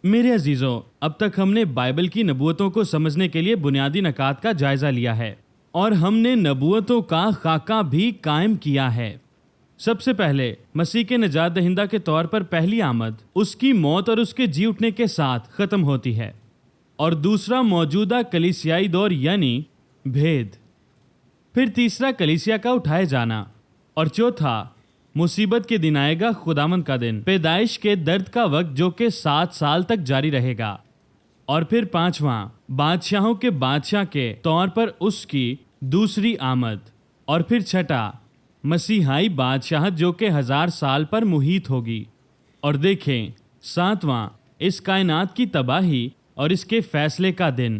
میرے عزیزوں، اب تک ہم نے بائبل کی نبوتوں کو سمجھنے کے لیے بنیادی نکات کا جائزہ لیا ہے اور ہم نے نبوتوں کا خاکہ بھی قائم کیا ہے۔ سب سے پہلے مسیح کے نجات دہندہ کے طور پر پہلی آمد اس کی موت اور اس کے جی اٹھنے کے ساتھ ختم ہوتی ہے، اور دوسرا موجودہ کلیسیائی دور یعنی بھید، پھر تیسرا کلیسیا کا اٹھائے جانا، اور چوتھا مصیبت کے دن آئے گا، خداوند کا دن، پیدائش کے درد کا وقت جو کہ 7 سال تک جاری رہے گا، اور پھر پانچواں بادشاہوں کے بادشاہ کے طور پر اس کی دوسری آمد، اور پھر چھٹا مسیحائی بادشاہت جو کہ 1000 سال پر محیط ہوگی، اور دیکھیں ساتواں اس کائنات کی تباہی اور اس کے فیصلے کا دن،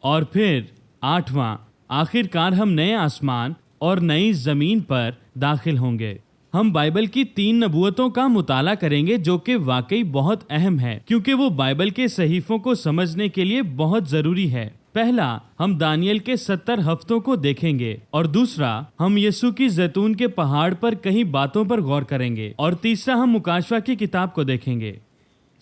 اور پھر آٹھواں آخر کار ہم نئے آسمان اور نئی زمین پر داخل ہوں گے۔ ہم بائبل کی 3 نبوتوں کا مطالعہ کریں گے جو کہ واقعی بہت اہم ہے کیونکہ وہ بائبل کے صحیفوں کو سمجھنے کے لیے بہت ضروری ہے۔ پہلا ہم دانیل کے 70 ہفتوں کو دیکھیں گے، اور دوسرا ہم یسوع کی زیتون کے پہاڑ پر کئی باتوں پر غور کریں گے، اور تیسرا ہم مکاشفہ کی کتاب کو دیکھیں گے۔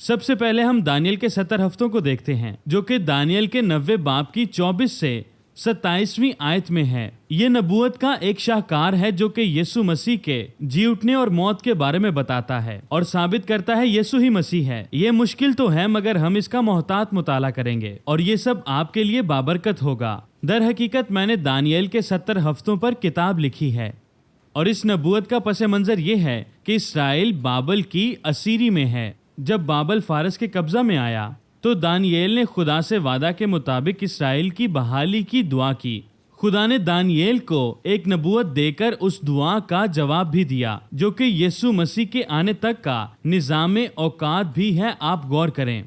سب سے پہلے ہم دانیل کے 70 ہفتوں کو دیکھتے ہیں جو کہ دانیل کے 90 باب کی 24 سے 27ویں آیت میں ہے۔ یہ نبوت کا ایک شاہکار ہے جو کہ یسوع مسیح کے جی اٹھنے اور موت کے بارے میں بتاتا ہے اور ثابت کرتا ہے یسوع ہی مسیح ہے۔ یہ مشکل تو ہے مگر ہم اس کا محتاط مطالعہ کریں گے اور یہ سب آپ کے لیے بابرکت ہوگا۔ در حقیقت میں نے دانیل کے 70 ہفتوں پر کتاب لکھی ہے، اور اس نبوت کا پس منظر یہ ہے کہ اسرائیل بابل کی اسیری میں ہے۔ جب بابل فارس کے قبضہ میں آیا تو دانیل نے خدا سے وعدہ کے مطابق اسرائیل کی بحالی کی دعا کی۔ خدا نے دانیل کو ایک نبوت دے کر اس دعا کا جواب بھی دیا جو کہ یسوع مسیح کے آنے تک کا نظام اوقات بھی ہے۔ آپ غور کریں،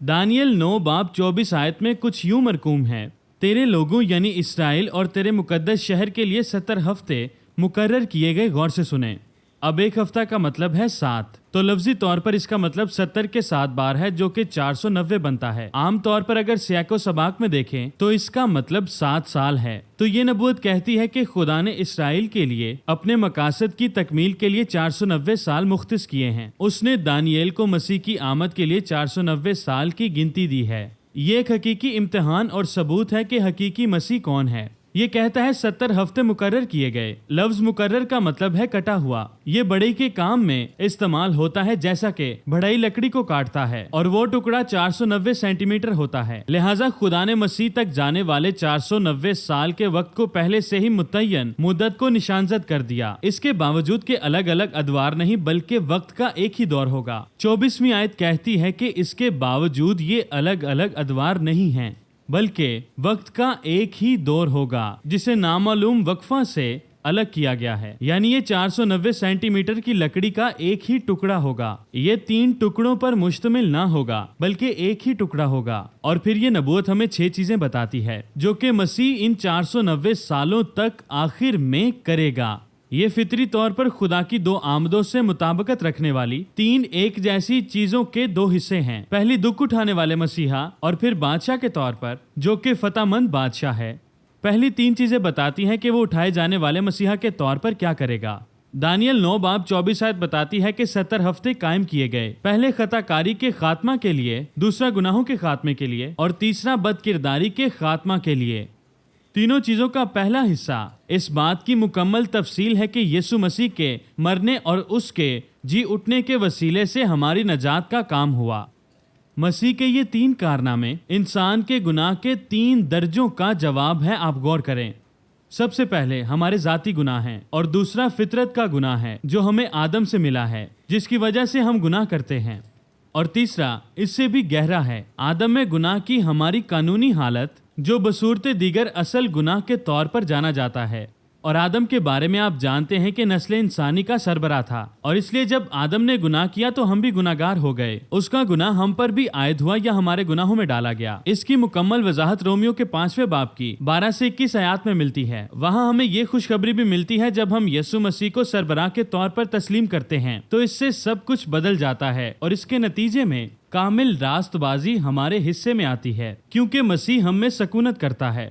دانیل 9 باب 24 آیت میں کچھ یوں مرقوم ہے: تیرے لوگوں یعنی اسرائیل اور تیرے مقدس شہر کے لیے 70 ہفتے مقرر کیے گئے۔ غور سے سنیں، اب ایک ہفتہ کا مطلب ہے 7، تو لفظی طور پر اس کا مطلب 70 کے 7 بار ہے جو کہ 490 بنتا ہے۔ عام طور پر اگر سیاق و سباق میں دیکھیں تو اس کا مطلب 7 سال ہے۔ تو یہ نبوت کہتی ہے کہ خدا نے اسرائیل کے لیے اپنے مقاصد کی تکمیل کے لیے 490 سال مختص کیے ہیں۔ اس نے دانیل کو مسیح کی آمد کے لیے 490 سال کی گنتی دی ہے۔ یہ ایک حقیقی امتحان اور ثبوت ہے کہ حقیقی مسیح کون ہے۔ یہ کہتا ہے 70 ہفتے مقرر کیے گئے۔ لفظ مقرر کا مطلب ہے کٹا ہوا۔ یہ بڑھئی کے کام میں استعمال ہوتا ہے، جیسا کہ بڑھئی لکڑی کو کاٹتا ہے اور وہ ٹکڑا 490 سینٹی میٹر ہوتا ہے۔ لہٰذا خدا نے مسیح تک جانے والے 490 سال کے وقت کو پہلے سے ہی متعین مدت کو نشانزد کر دیا۔ اس کے باوجود کہ الگ الگ ادوار نہیں بلکہ وقت کا ایک ہی دور ہوگا۔ 24ویں آیت کہتی ہے کہ اس کے باوجود یہ الگ الگ ادوار نہیں ہیں بلکہ وقت کا ایک ہی دور ہوگا جسے نامعلوم وقفہ سے الگ کیا گیا ہے، یعنی یہ 490 سینٹی میٹر کی لکڑی کا ایک ہی ٹکڑا ہوگا۔ یہ 3 ٹکڑوں پر مشتمل نہ ہوگا بلکہ ایک ہی ٹکڑا ہوگا۔ اور پھر یہ نبوت ہمیں 6 چیزیں بتاتی ہے جو کہ مسیح ان 490 سالوں تک آخر میں کرے گا۔ یہ فطری طور پر خدا کی 2 آمدوں سے مطابقت رکھنے والی 3 ایک جیسی چیزوں کے 2 حصے ہیں۔ پہلی دکھ اٹھانے والے مسیحا اور پھر بادشاہ کے طور پر جو کہ فتح مند بادشاہ ہے۔ پہلی 3 چیزیں بتاتی ہیں کہ وہ اٹھائے جانے والے مسیحا کے طور پر کیا کرے گا۔ دانیل 9 باب 24 آیت بتاتی ہے کہ 70 ہفتے قائم کیے گئے، پہلے خطا کاری کے خاتمہ کے لیے، دوسرا گناہوں کے خاتمے کے لیے، اور تیسرا بد کرداری کے خاتمہ کے لیے۔ تینوں چیزوں کا پہلا حصہ اس بات کی مکمل تفصیل ہے کہ یسوع مسیح کے مرنے اور اس کے جی اٹھنے کے وسیلے سے ہماری نجات کا کام ہوا۔ مسیح کے یہ 3 کارنامے انسان کے گناہ کے 3 درجوں کا جواب ہے۔ آپ غور کریں، سب سے پہلے ہمارے ذاتی گناہ ہیں، اور دوسرا فطرت کا گناہ ہے جو ہمیں آدم سے ملا ہے جس کی وجہ سے ہم گناہ کرتے ہیں، اور تیسرا اس سے بھی گہرا ہے، آدم میں گناہ کی ہماری قانونی حالت جو بصورت دیگر اصل گناہ کے طور پر جانا جاتا ہے۔ اور آدم کے بارے میں آپ جانتے ہیں کہ نسل انسانی کا سربراہ تھا، اور اس لیے جب آدم نے گناہ کیا تو ہم بھی گناہگار ہو گئے۔ اس کا گناہ ہم پر بھی عائد ہوا یا ہمارے گناہوں میں ڈالا گیا۔ اس کی مکمل وضاحت رومیو کے 5ویں باب کی 12 سے 21 آیات میں ملتی ہے۔ وہاں ہمیں یہ خوشخبری بھی ملتی ہے جب ہم یسوع مسیح کو سربراہ کے طور پر تسلیم کرتے ہیں تو اس سے سب کچھ بدل جاتا ہے، اور اس کے نتیجے میں کامل راست بازی ہمارے حصے میں آتی ہے کیونکہ مسیح ہم میں سکونت کرتا ہے۔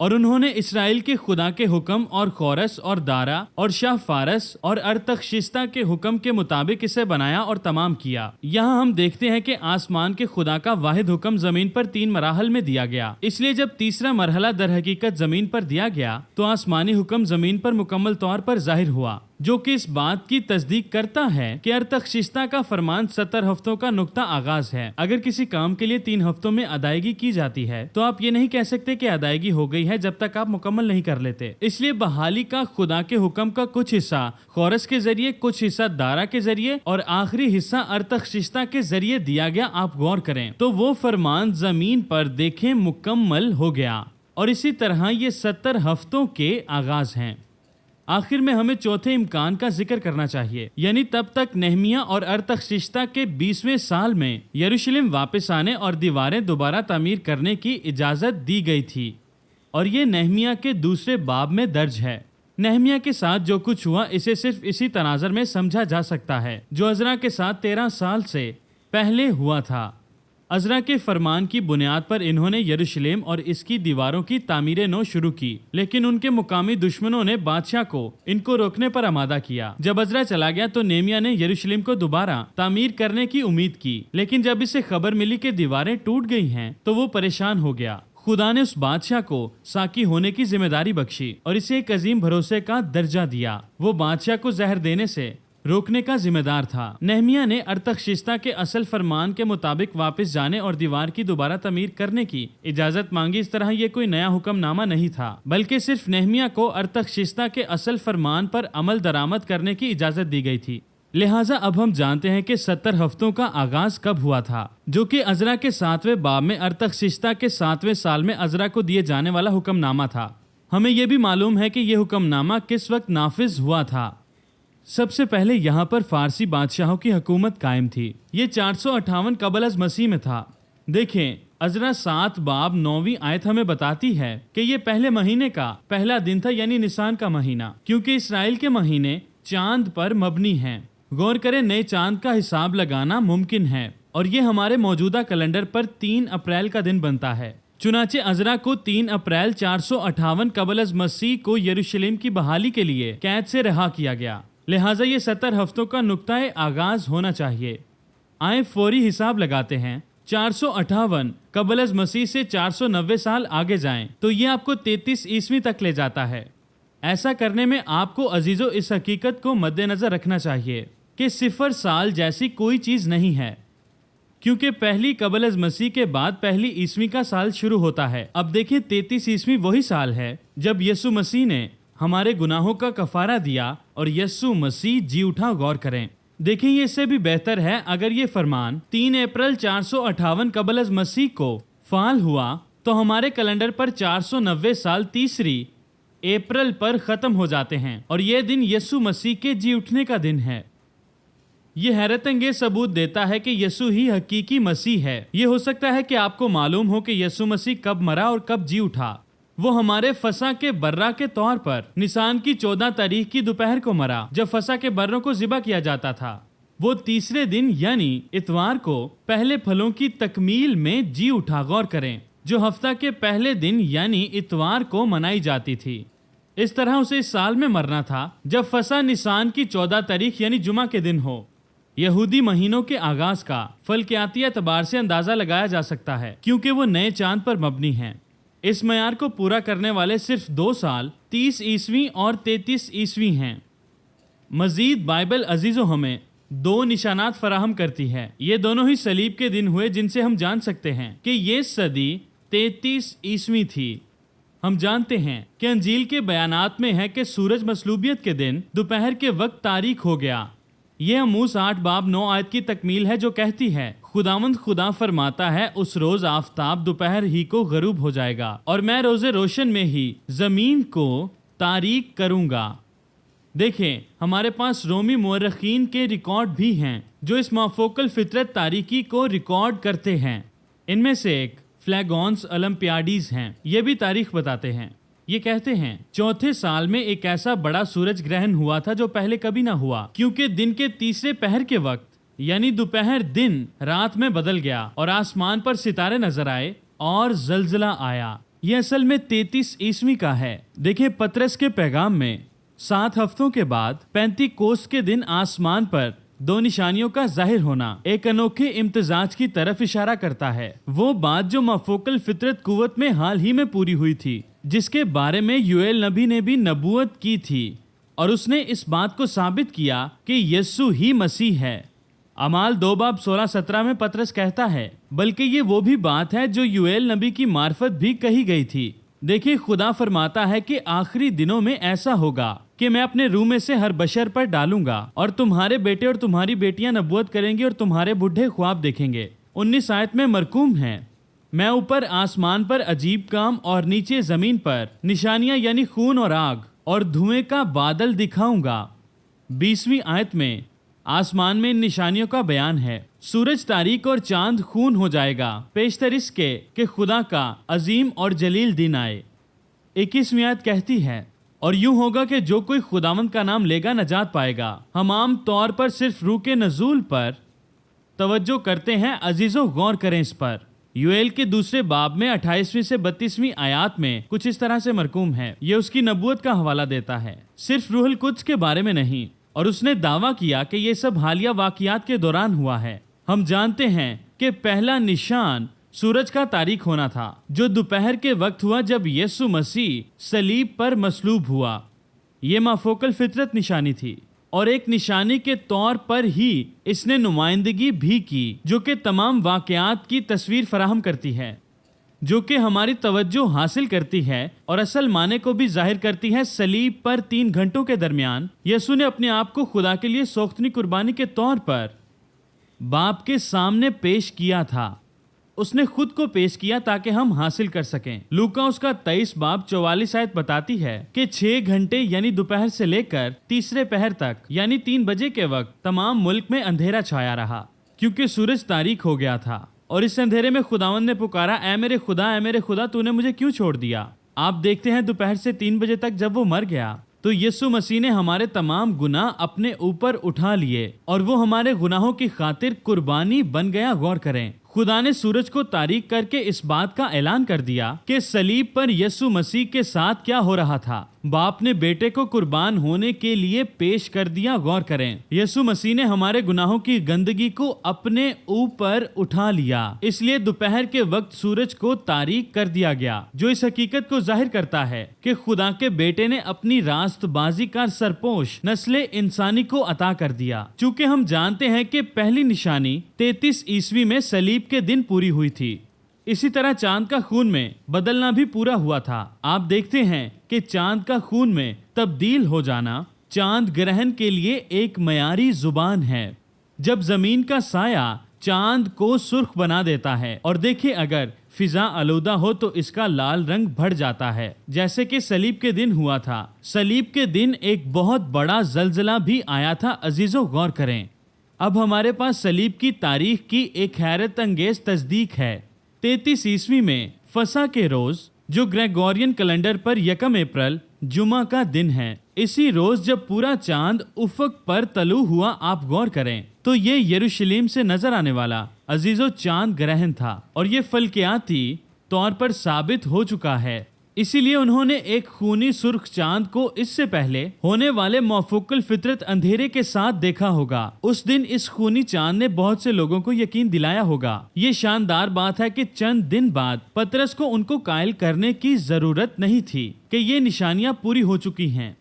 اور انہوں نے اسرائیل کے خدا کے حکم اور خورس اور دارا اور شاہ فارس اور ارتخشستہ کے حکم کے مطابق اسے بنایا اور تمام کیا۔ یہاں ہم دیکھتے ہیں کہ آسمان کے خدا کا واحد حکم زمین پر 3 مراحل میں دیا گیا، اس لیے جب تیسرا مرحلہ در حقیقت زمین پر دیا گیا تو آسمانی حکم زمین پر مکمل طور پر ظاہر ہوا، جو کہ اس بات کی تصدیق کرتا ہے کہ ارتخشستہ کا فرمان 70 ہفتوں کا نقطہ آغاز ہے۔ اگر کسی کام کے لیے 3 ہفتوں میں ادائیگی کی جاتی ہے تو آپ یہ نہیں کہہ سکتے کہ ادائیگی ہو گئی ہے جب تک آپ مکمل نہیں کر لیتے۔ اس لیے بحالی کا خدا کے حکم کا کچھ حصہ خورس کے ذریعے، کچھ حصہ دارا کے ذریعے اور آخری حصہ ارتخشستہ کے ذریعے دیا گیا۔ آپ غور کریں تو وہ فرمان زمین پر دیکھیں مکمل ہو گیا، اور اسی طرح یہ 70 ہفتوں کے آغاز ہیں۔ آخر میں ہمیں چوتھے امکان کا ذکر کرنا چاہیے، یعنی تب تک نہمیہ اور ارتخشستہ کے 20ویں سال میں یروشلم واپس آنے اور دیواریں دوبارہ تعمیر کرنے کی اجازت دی گئی تھی، اور یہ نہمیہ کے دوسرے باب میں درج ہے۔ نہمیہ کے ساتھ جو کچھ ہوا اسے صرف اسی تناظر میں سمجھا جا سکتا ہے جو عزرا کے ساتھ 13 سال سے پہلے ہوا تھا۔ عزرا کے فرمان کی بنیاد پر انہوں نے یروشلم اور اس کی دیواروں کی تعمیر نو شروع کی، لیکن ان کے مقامی دشمنوں نے بادشاہ کو ان کو روکنے پر آمادہ کیا۔ جب عزرا چلا گیا تو نہمیہ نے یروشلم کو دوبارہ تعمیر کرنے کی امید کی، لیکن جب اسے خبر ملی کہ دیواریں ٹوٹ گئی ہیں تو وہ پریشان ہو گیا۔ خدا نے اس بادشاہ کو ساقی ہونے کی ذمہ داری بخشی اور اسے ایک عظیم بھروسے کا درجہ دیا۔ وہ بادشاہ کو زہر دینے سے روکنے کا ذمہ دار تھا۔ نہمیہ نے ارتخشستہ کے اصل فرمان کے مطابق واپس جانے اور دیوار کی دوبارہ تعمیر کرنے کی اجازت مانگی۔ اس طرح یہ کوئی نیا حکم نامہ نہیں تھا، بلکہ صرف نہمیہ کو ارتخشستہ کے اصل فرمان پر عمل درآمد کرنے کی اجازت دی گئی تھی۔ لہٰذا اب ہم جانتے ہیں کہ 70 ہفتوں کا آغاز کب ہوا تھا، جو کہ عزرا کے 7ویں باب میں ارتخشستہ کے 7ویں سال میں عزرا کو دیے جانے والا حکم نامہ تھا۔ ہمیں یہ بھی معلوم ہے کہ یہ حکم نامہ کس وقت نافذ ہوا تھا۔ سب سے پہلے یہاں پر فارسی بادشاہوں کی حکومت قائم تھی۔ یہ 458 قبل از مسیح میں تھا۔ دیکھیں عزرا 7 باب 9ویں آیت ہمیں بتاتی ہے کہ یہ پہلے مہینے کا پہلا دن تھا، یعنی نسان کا مہینہ، کیونکہ اسرائیل کے مہینے چاند پر مبنی ہیں۔ غور کریں، نئے چاند کا حساب لگانا ممکن ہے، اور یہ ہمارے موجودہ کیلنڈر پر 3 اپریل کا دن بنتا ہے۔ چنانچہ عزرا کو 3 اپریل 458 قبل از مسیح کو یروشلم کی بحالی کے لیے قید سے رہا کیا گیا۔ لہٰذا یہ 70 ہفتوں کا نقطۂ آغاز ہونا چاہیے۔ آئیں فوری حساب لگاتے ہیں۔ 458 قبل از مسیح سے 490 سال آگے جائیں تو یہ آپ کو 33 عیسوی تک لے جاتا ہے۔ ایسا کرنے میں آپ کو عزیزو اس حقیقت کو مد نظر رکھنا چاہیے کہ 0 سال جیسی کوئی چیز نہیں ہے، کیونکہ پہلی قبل از مسیح کے بعد پہلی عیسوی کا سال شروع ہوتا ہے۔ اب دیکھیں 33 عیسوی وہی سال ہے جب یسوع مسیح نے ہمارے گناہوں کا کفارہ دیا اور یسوع مسیح جی اٹھا۔ غور کریں، دیکھیں یہ اس سے بھی بہتر ہے اگر یہ فرمان 3 اپریل 458 قبل از مسیح کو فعال ہوا تو ہمارے کیلنڈر پر 490 سال 3 اپریل پر ختم ہو جاتے ہیں، اور یہ دن یسوع مسیح کے جی اٹھنے کا دن ہے۔ یہ حیرت انگیز ثبوت دیتا ہے کہ یسوع ہی حقیقی مسیح ہے۔ یہ ہو سکتا ہے کہ آپ کو معلوم ہو کہ یسوع مسیح کب مرا اور کب جی اٹھا۔ وہ ہمارے فسح کے برہ کے طور پر نسان کی 14 تاریخ کی دوپہر کو مرا، جب فسح کے بروں کو ذبح کیا جاتا تھا۔ وہ تیسرے دن یعنی اتوار کو پہلے پھلوں کی تکمیل میں جی اٹھا۔ غور کریں، جو ہفتہ کے پہلے دن یعنی اتوار کو منائی جاتی تھی۔ اس طرح اسے اس سال میں مرنا تھا جب فسح نسان کی 14 تاریخ یعنی جمعہ کے دن ہو۔ یہودی مہینوں کے آغاز کا فلکیاتی اعتبار سے اندازہ لگایا جا سکتا ہے، کیونکہ وہ نئے چاند پر مبنی ہیں۔ اس معیار کو پورا کرنے والے صرف 2 سال 30 عیسوی اور 33 عیسوی ہیں۔ مزید بائبل عزیزو ہمیں 2 نشانات فراہم کرتی ہے۔ یہ دونوں ہی صلیب کے دن ہوئے، جن سے ہم جان سکتے ہیں کہ یہ صدی 33 عیسوی تھی۔ ہم جانتے ہیں کہ انجیل کے بیانات میں ہے کہ سورج مصلوبیت کے دن دوپہر کے وقت تاریک ہو گیا۔ یہ عموس 8 باب 9 آیت کی تکمیل ہے، جو کہتی ہے خداوند خدا فرماتا ہے اس روز آفتاب دوپہر ہی کو غروب ہو جائے گا اور میں روز روشن میں ہی زمین کو تاریک کروں گا۔ دیکھیں ہمارے پاس رومی مورخین کے ریکارڈ بھی ہیں جو اس مافوقل فطرت تاریکی کو ریکارڈ کرتے ہیں۔ ان میں سے ایک فلیگونس اولمپیاڈیز ہیں۔ یہ بھی تاریخ بتاتے ہیں۔ یہ کہتے ہیں 4تھے سال میں ایک ایسا بڑا سورج گرہن ہوا تھا جو پہلے کبھی نہ ہوا، کیونکہ دن کے تیسرے پہر کے وقت یعنی دوپہر دن رات میں بدل گیا اور آسمان پر ستارے نظر آئے اور زلزلہ آیا۔ یہ اصل میں 33 عیسوی کا ہے۔ دیکھیں پترس کے پیغام میں 7 ہفتوں کے بعد 35 کوس کے دن آسمان پر 2 نشانیوں کا ظاہر ہونا ایک انوکھے امتزاج کی طرف اشارہ کرتا ہے۔ وہ بات جو مافوق الفطرت قوت میں حال ہی میں پوری ہوئی تھی، جس کے بارے میں یوئیل نبی نے بھی نبوت کی تھی، اور اس نے اس بات کو ثابت کیا کہ یسوع ہی مسیح ہے۔ اعمال 2:16-17 میں پترس کہتا ہے، بلکہ یہ وہ بھی بات ہے جو یوئیل نبی کی معرفت بھی کہی گئی تھی۔ دیکھیں خدا فرماتا ہے کہ آخری دنوں میں ایسا ہوگا کہ میں اپنے روح میں سے ہر بشر پر ڈالوں گا، اور تمہارے بیٹے اور تمہاری بیٹیاں نبوت کریں گے اور تمہارے بڈھے خواب دیکھیں گے۔ 19 آیت میں مرقوم ہے، میں اوپر آسمان پر عجیب کام اور نیچے زمین پر نشانیاں یعنی خون اور آگ اور دھوئیں کا بادل دکھاؤں گا۔ 20ویں آیت میں آسمان میں ان نشانیوں کا بیان ہے۔ سورج تاریک اور چاند خون ہو جائے گا، پیشتر اس کے کہ خدا کا عظیم اور جلیل دن آئے۔ 21ویں آیت کہتی ہے، اور یوں ہوگا کہ جو کوئی خداوند کا نام لے گا نجات پائے گا۔ ہم عام طور پر صرف روح کے نزول پر توجہ کرتے ہیں، عزیزو غور کریں اس پر۔ یوئیل کے دوسرے باب میں 28ویں سے 32ویں آیات میں کچھ اس طرح سے مرقوم ہے۔ یہ اس کی نبوت کا حوالہ دیتا ہے، صرف روح القدس کے بارے میں نہیں، اور اس نے دعویٰ کیا کہ یہ سب حالیہ واقعات کے دوران ہوا ہے۔ ہم جانتے ہیں کہ پہلا نشان سورج کا تاریک ہونا تھا، جو دوپہر کے وقت ہوا جب یسوع مسیح صلیب پر مصلوب ہوا۔ یہ مافوق الفطرت نشانی تھی، اور ایک نشانی کے طور پر ہی اس نے نمائندگی بھی کی، جو کہ تمام واقعات کی تصویر فراہم کرتی ہے، جو کہ ہماری توجہ حاصل کرتی ہے اور اصل معنی کو بھی ظاہر کرتی ہے۔ صلیب پر 3 گھنٹوں کے درمیان یسوع نے اپنے آپ کو خدا کے لیے سوختنی قربانی کے طور پر باپ کے سامنے پیش کیا تھا۔ اس نے خود کو پیش کیا تاکہ ہم حاصل کر سکیں۔ لوکا اس کا 23 باب 44 آیت بتاتی ہے کہ 6 گھنٹے یعنی دوپہر سے لے کر تیسرے پہر تک یعنی 3 بجے کے وقت تمام ملک میں اندھیرا چھایا رہا، کیونکہ سورج تاریک ہو گیا تھا، اور اس اندھیرے میں خداوند نے پکارا، اے میرے خدا تو نے مجھے کیوں چھوڑ دیا؟ آپ دیکھتے ہیں دوپہر سے 3 بجے تک جب وہ مر گیا تو یسوع مسیح نے ہمارے تمام گناہ اپنے اوپر اٹھا لیے، اور وہ ہمارے گناہوں کی خاطر قربانی بن گیا۔ غور کریں، خدا نے سورج کو تاریک کر کے اس بات کا اعلان کر دیا کہ صلیب پر یسوع مسیح کے ساتھ کیا ہو رہا تھا۔ باپ نے بیٹے کو قربان ہونے کے لیے پیش کر دیا۔ غور کریں، یسوع مسیح نے ہمارے گناہوں کی گندگی کو اپنے اوپر اٹھا لیا، اس لیے دوپہر کے وقت سورج کو تاریک کر دیا گیا، جو اس حقیقت کو ظاہر کرتا ہے کہ خدا کے بیٹے نے اپنی راست بازی کا سرپوش نسل انسانی کو عطا کر دیا۔ چونکہ ہم جانتے ہیں کہ پہلی نشانی 33 عیسوی میں صلیب کے دن پوری ہوئی تھی، اسی طرح چاند کا خون میں بدلنا بھی پورا ہوا تھا۔ آپ دیکھتے ہیں کہ چاند کا خون میں تبدیل ہو جانا چاند گرہن کے لیے ایک معیاری زبان ہے، جب زمین کا سایہ چاند کو سرخ بنا دیتا ہے، اور دیکھیں اگر فضا آلودہ ہو تو اس کا لال رنگ بڑھ جاتا ہے، جیسے کہ صلیب کے دن ہوا تھا۔ صلیب کے دن ایک بہت بڑا زلزلہ بھی آیا تھا۔ عزیزو غور کریں، اب ہمارے پاس صلیب کی تاریخ کی ایک حیرت انگیز تصدیق ہے۔ 33 عیسوی میں فسح کے روز، جو گریگورین کیلنڈر پر 1 اپریل جمعہ کا دن ہے، اسی روز جب پورا چاند افق پر طلوع ہوا، آپ غور کریں تو یہ یروشلم سے نظر آنے والا عزیزو چاند گرہن تھا، اور یہ فلکیاتی طور پر ثابت ہو چکا ہے۔ اسی لیے انہوں نے ایک خونی سرخ چاند کو اس سے پہلے ہونے والے مافوق الفطرت اندھیرے کے ساتھ دیکھا ہوگا۔ اس دن اس خونی چاند نے بہت سے لوگوں کو یقین دلایا ہوگا۔ یہ شاندار بات ہے کہ چند دن بعد پترس کو ان کو قائل کرنے کی ضرورت نہیں تھی کہ یہ نشانیاں پوری ہو چکی ہیں۔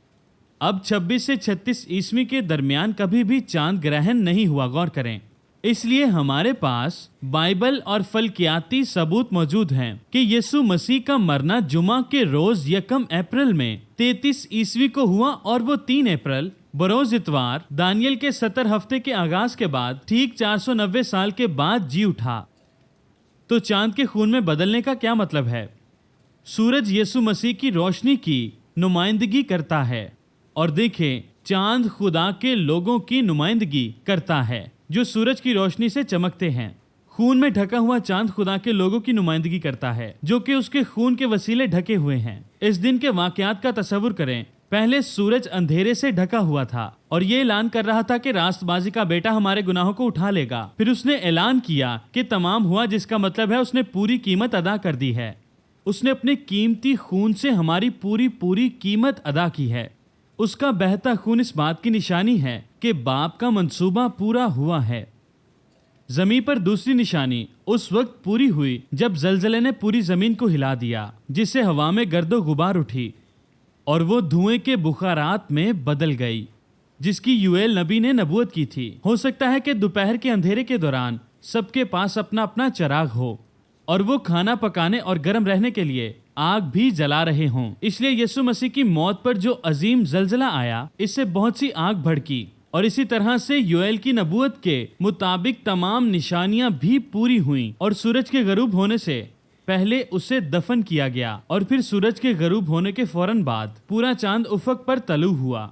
اب 26 سے 36 عیسوی کے درمیان کبھی بھی چاند گرہن نہیں ہوا۔ غور کریں، اس لیے ہمارے پاس بائبل اور فلکیاتی ثبوت موجود ہیں کہ یسوع مسیح کا مرنا جمعہ کے روز 1 اپریل میں 33 عیسوی کو ہوا، اور وہ 3 اپریل بروز اتوار دانیل کے 70 ہفتے کے آغاز کے بعد ٹھیک 490 سال کے بعد جی اٹھا۔ تو چاند کے خون میں بدلنے کا کیا مطلب ہے؟ سورج یسوع مسیح کی روشنی کی نمائندگی کرتا ہے، اور دیکھیں چاند خدا کے لوگوں کی نمائندگی کرتا ہے جو سورج کی روشنی سے چمکتے ہیں۔ خون میں ڈھکا ہوا چاند خدا کے لوگوں کی نمائندگی کرتا ہے جو کہ اس کے خون کے وسیلے ڈھکے ہوئے ہیں۔ اس دن کے واقعات کا تصور کریں۔ پہلے سورج اندھیرے سے ڈھکا ہوا تھا اور یہ اعلان کر رہا تھا کہ راست بازی کا بیٹا ہمارے گناہوں کو اٹھا لے گا۔ پھر اس نے اعلان کیا کہ تمام ہوا، جس کا مطلب ہے اس نے پوری قیمت ادا کر دی ہے۔ اس نے اپنے قیمتی خون سے ہماری پوری قیمت ادا کی ہے۔ اس کا بہتا خون اس بات کی نشانی ہے کہ باپ کا منصوبہ پورا ہوا ہے۔ زمین پر دوسری نشانی اس وقت پوری ہوئی جب زلزلے نے پوری زمین کو ہلا دیا، جس سے ہوا میں گرد و غبار اٹھی اور وہ دھوئیں کے بخارات میں بدل گئی، جس کی یوئیل نبی نے نبوت کی تھی۔ ہو سکتا ہے کہ دوپہر کے اندھیرے کے دوران سب کے پاس اپنا اپنا چراغ ہو اور وہ کھانا پکانے اور گرم رہنے کے لیے آگ بھی جلا رہے ہوں۔ اس لیے یسوع مسیح کی موت پر جو عظیم زلزلہ آیا، اس سے بہت سی آگ بھڑکی، اور اسی طرح سے یوئیل کی نبوت کے مطابق تمام نشانیاں بھی پوری ہوئیں، اور سورج کے غروب ہونے سے پہلے اسے دفن کیا گیا، اور پھر سورج کے غروب ہونے کے فوراً بعد پورا چاند افق پر طلوع ہوا،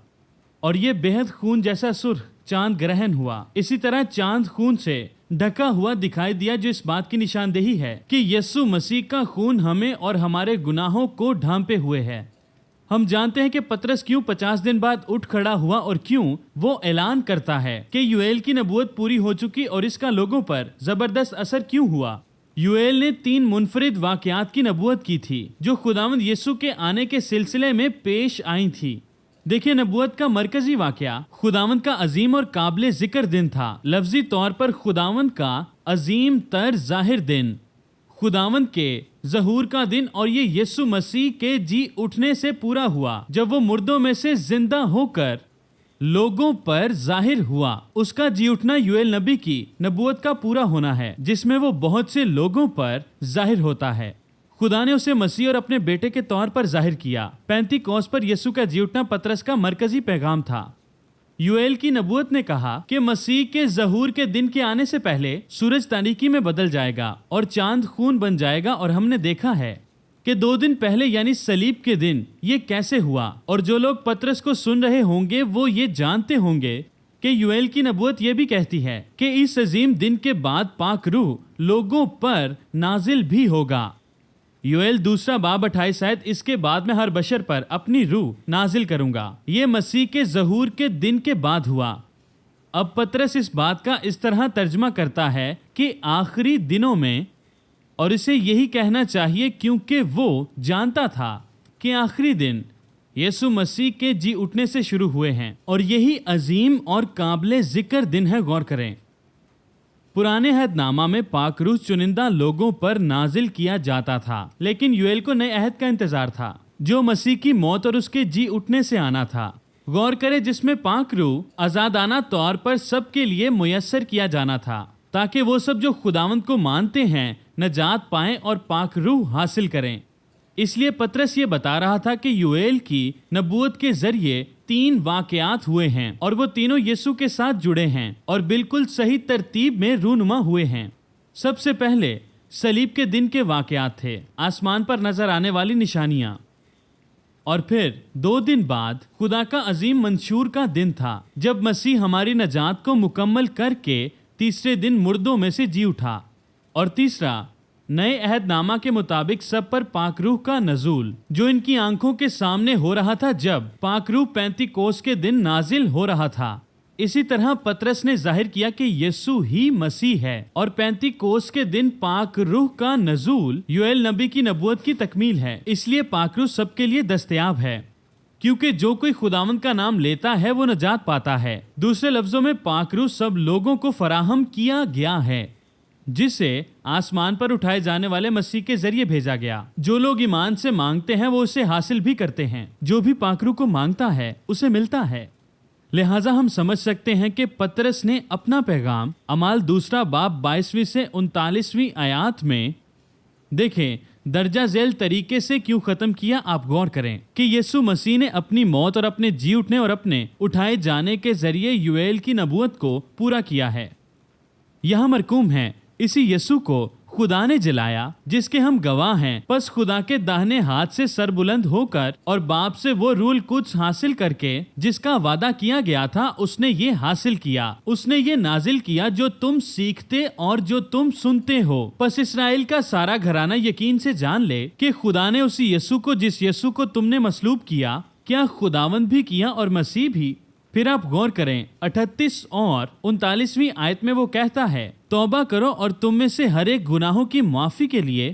اور یہ بےحد خون جیسا سرخ چاند گرہن ہوا۔ اسی طرح چاند خون سے ڈھکا ہوا دکھائی دیا، جو اس بات کی نشاندہی ہے کہ یسوع مسیح کا خون ہمیں اور ہمارے گناہوں کو ڈھانپے ہوئے ہے۔ ہم جانتے ہیں کہ پطرس کیوں 50 دن بعد اٹھ کھڑا ہوا اور کیوں وہ اعلان کرتا ہے کہ یوئیل کی نبوت پوری ہو چکی، اور اس کا لوگوں پر زبردست اثر کیوں ہوا۔ یوئیل نے 3 منفرد واقعات کی نبوت کی تھی جو خداوند یسوع کے آنے کے سلسلے میں پیش آئی تھی۔ دیکھیں، نبوت کا مرکزی واقعہ خداوند کا عظیم اور قابل ذکر دن تھا۔ لفظی طور پر خداوند کا عظیم تر ظاہر دن، خداوند کے ظہور کا دن، اور یہ یسوع مسیح کے جی اٹھنے سے پورا ہوا جب وہ مردوں میں سے زندہ ہو کر لوگوں پر ظاہر ہوا۔ اس کا جی اٹھنا یوئیل نبی کی نبوت کا پورا ہونا ہے، جس میں وہ بہت سے لوگوں پر ظاہر ہوتا ہے۔ خدا نے اسے مسیح اور اپنے بیٹے کے طور پر ظاہر کیا۔ پینتیکوست پر یسوع کا جی اٹھنا پطرس کا مرکزی پیغام تھا۔ یوئیل کی نبوت نے کہا کہ مسیح کے ظہور کے دن کے آنے سے پہلے سورج تاریکی میں بدل جائے گا اور چاند خون بن جائے گا، اور ہم نے دیکھا ہے کہ 2 دن پہلے یعنی صلیب کے دن یہ کیسے ہوا۔ اور جو لوگ پطرس کو سن رہے ہوں گے وہ یہ جانتے ہوں گے کہ یوئیل کی نبوت یہ بھی کہتی ہے کہ اس عظیم دن کے بعد پاک روح لوگوں پر نازل بھی ہوگا۔ یوئیل 2 باب 28 آیت، اس کے بعد میں ہر بشر پر اپنی روح نازل کروں گا۔ یہ مسیح کے ظہور کے دن کے بعد ہوا۔ اب پطرس اس بات کا اس طرح ترجمہ کرتا ہے کہ آخری دنوں میں، اور اسے یہی کہنا چاہیے کیونکہ وہ جانتا تھا کہ آخری دن یسوع مسیح کے جی اٹھنے سے شروع ہوئے ہیں، اور یہی عظیم اور قابل ذکر دن ہے۔ غور کریں، پرانے عہد نامہ میں پاک روح چنندہ لوگوں پر نازل کیا جاتا تھا، لیکن یوئیل کو نئے عہد کا انتظار تھا جو مسیح کی موت اور اس کے جی اٹھنے سے آنا تھا۔ غور کریں، جس میں پاک روح آزادانہ طور پر سب کے لیے میسر کیا جانا تھا، تاکہ وہ سب جو خداوند کو مانتے ہیں نجات پائیں اور پاک روح حاصل کریں۔ اس لیے پطرس یہ بتا رہا تھا کہ یوئیل کی نبوت کے ذریعے 3 واقعات ہوئے ہیں، اور وہ تینوں یسوع کے ساتھ جڑے ہیں اور بالکل صحیح ترتیب میں رونما ہوئے ہیں۔ سب سے پہلے صلیب کے دن کے واقعات تھے، آسمان پر نظر آنے والی نشانیاں، اور پھر 2 دن بعد خدا کا عظیم منشور کا دن تھا، جب مسیح ہماری نجات کو مکمل کر کے تیسرے دن مردوں میں سے جی اٹھا۔ اور تیسرا، نئے عہد نامہ کے مطابق سب پر پاک روح کا نزول، جو ان کی آنکھوں کے سامنے ہو رہا تھا جب پاک روح پینتیکوست کے دن نازل ہو رہا تھا۔ اسی طرح پطرس نے ظاہر کیا کہ یسوع ہی مسیح ہے، اور پینتیکوست کے دن پاک روح کا نزول یوئیل نبی کی نبوت کی تکمیل ہے۔ اس لیے پاک روح سب کے لیے دستیاب ہے، کیونکہ جو کوئی خداوند کا نام لیتا ہے وہ نجات پاتا ہے۔ دوسرے لفظوں میں پاک روح سب لوگوں کو فراہم کیا گیا ہے، جسے آسمان پر اٹھائے جانے والے مسیح کے ذریعے بھیجا گیا۔ جو لوگ ایمان سے مانگتے ہیں وہ اسے حاصل بھی کرتے ہیں۔ جو بھی پاک روح کو مانگتا ہے اسے ملتا ہے۔ لہٰذا ہم سمجھ سکتے ہیں کہ پطرس نے اپنا پیغام اعمال 2 باب 22 سے 39 آیات میں دیکھیں درجہ ذیل طریقے سے کیوں ختم کیا۔ آپ غور کریں کہ یسوع مسیح نے اپنی موت اور اپنے جی اٹھنے اور اپنے اٹھائے جانے کے ذریعے یوئیل کی نبوت کو پورا کیا ہے۔ یہاں مرقوم ہے، اسی یسوع کو خدا نے جلایا جس کے ہم گواہ ہیں، پس خدا کے داہنے ہاتھ سے سر بلند ہو کر اور باپ سے وہ روح القدس حاصل کر کے جس کا وعدہ کیا گیا تھا، اس نے یہ حاصل کیا، اس نے یہ نازل کیا جو تم سیکھتے اور جو تم سنتے ہو۔ پس اسرائیل کا سارا گھرانہ یقین سے جان لے کہ خدا نے اسی یسوع کو جس یسوع کو تم نے مصلوب کیا، کیا خداوند بھی کیا اور مسیح بھی۔ پھر آپ غور کریں 38 اور 39 آیت میں وہ کہتا ہے، توبہ کرو اور تم میں سے ہر ایک گناہوں کی معافی کے لیے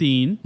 3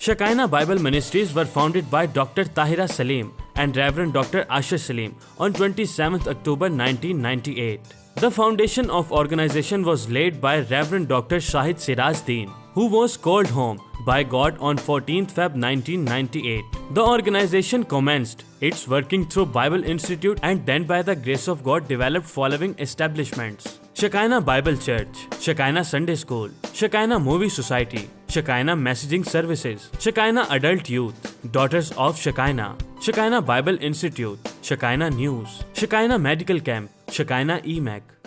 Shekinah Bible Ministries were founded by Dr. Tahira Salim and Reverend Dr. Asher Salim on 27th October 1998. The foundation of organization was laid by Reverend Dr. Shahid Siraj Deen, who was called home by God on 14th Feb 1998. The organization commenced its working through Bible Institute and then by the grace of God developed following establishments: Shekinah Bible Church, Shekinah Sunday School, Shekinah Movie Society, Shekinah Messaging Services, Shekinah Adult Youth, Daughters of Shekinah, Shekinah Bible Institute, Shekinah News, Shekinah Medical Camp, Shekinah EMAC.